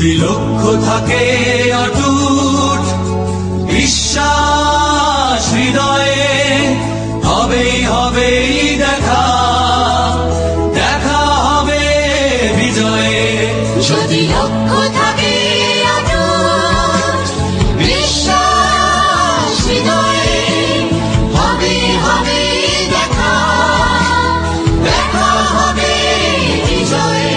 যদি লক্ষ্য থাকে অটুট বিশ্বাস হৃদয়ে, হবেই হবেই দেখা, দেখা হবে বিজয়ে। যদি লক্ষ্য থাকে অটুট বিশ্বাস হৃদয়ে, হবেই হবেই দেখা, দেখা হবে বিজয়ে।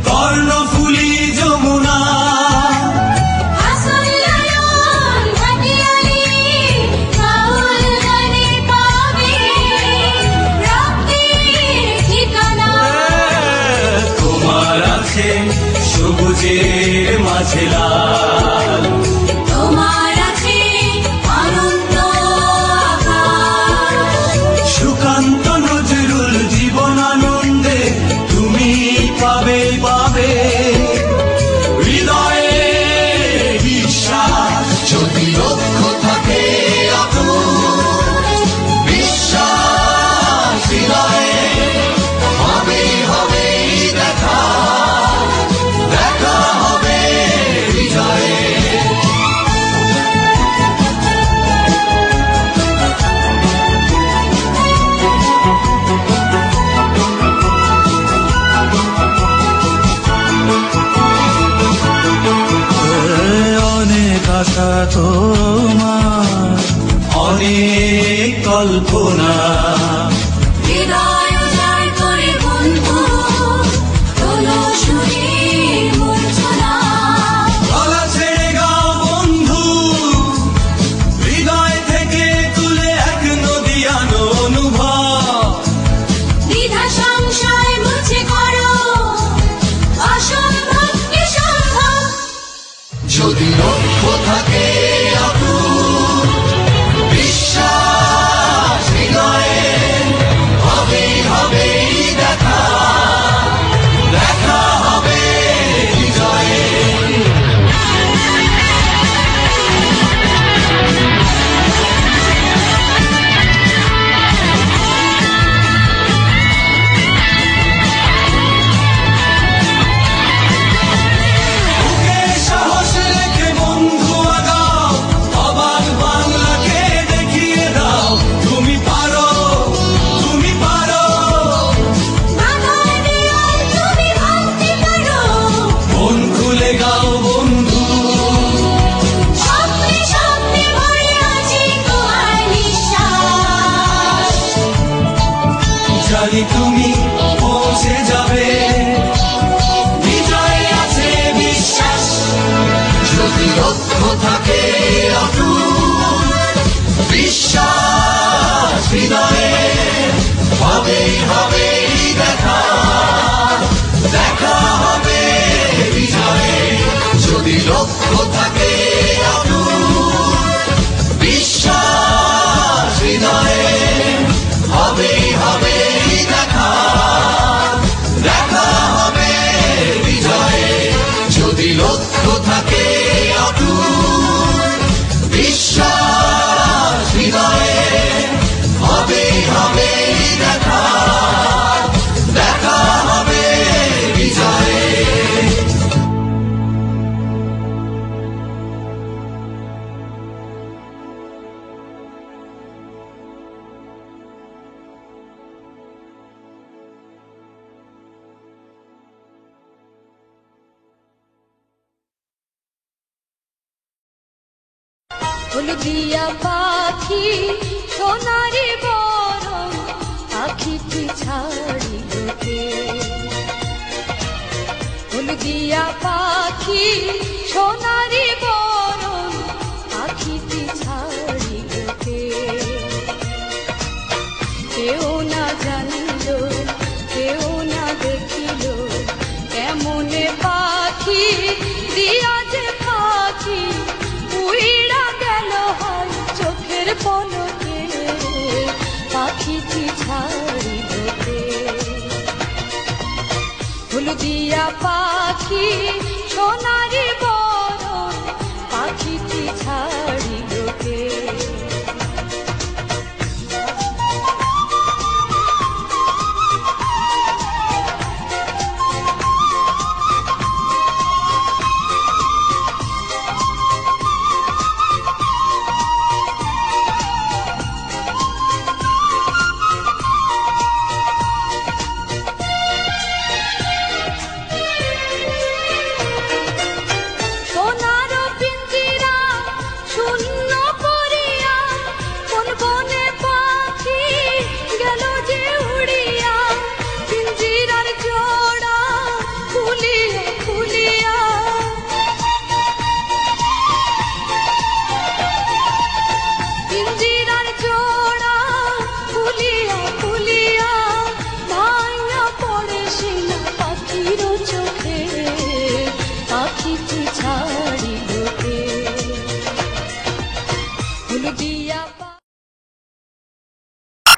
কর্ণফুলী যমুনা, তোমার আছে সবুজের মাঝে লাল, তোমার আছে অনন্ত আকাশ। সুকান্ত নজরুল জীবনানন্দে তুমি পাবে পাবে হৃদয়ে বিশ্বাস। যদি লক্ষ্য থাকে অটুট বিশ্বাস হৃদয়ে, হবেই হবেই দেখা, দেখা হবে বিজয়ে। অনেক আশা তোমার, অনেক কল্পনা, হৃদয় উজাড় করে বন্ধু তোলো সুরের মূর্ছনা। গলা ছেড়ে গাও বন্ধু, হৃদয় থেকে তুলে এক নদীয়ানো অনুভব। দ্বিধা সংশয় মুছে করো অসম্ভবকে সম্ভব। যদি লক্ষ্য থাকে অটুট বিশ্বাস হৃদয়ে, হবেই হবেই দেখা, দেখা হবে বিজয়ে। বুকে সাহস রেখে বন্ধু আগাও, অবাক বাংলাকে দেখিয়ে দাও তুমি পারো, তুমি পারো। বাধার দেয়াল তুমি ভাঙতে পারো, মন খুলে গাও বন্ধু, স্বপ্নে স্বপ্নে ভরে আছে তোমার নিঃশ্বাস। জানি তুমি পৌঁছে যাবে, বিজয় আছে বিশ্বাস। যদি লক্ষ্য থাকে অটুট বিশ্বাস হৃদয়ে, হবেই হবেই দেখা, দেখা হবে বিজয়ে। যদি লক্ষ্য থাকে অটুট বিশ্বাস হৃদয়ে, হবেই হবেই দেখা, দেখা হবে বিজয়ে। যদি লক্ষ্য থাকে অটুট বিশ্বাস হৃদয়ে, হবেই হবেই দেখা, দেখা হবে বিজয়ে। হলদিয়া পাখি সোনারি বরণ, পাখিটি ছাড়িলকে। হলদিয়া পাখি সোনারি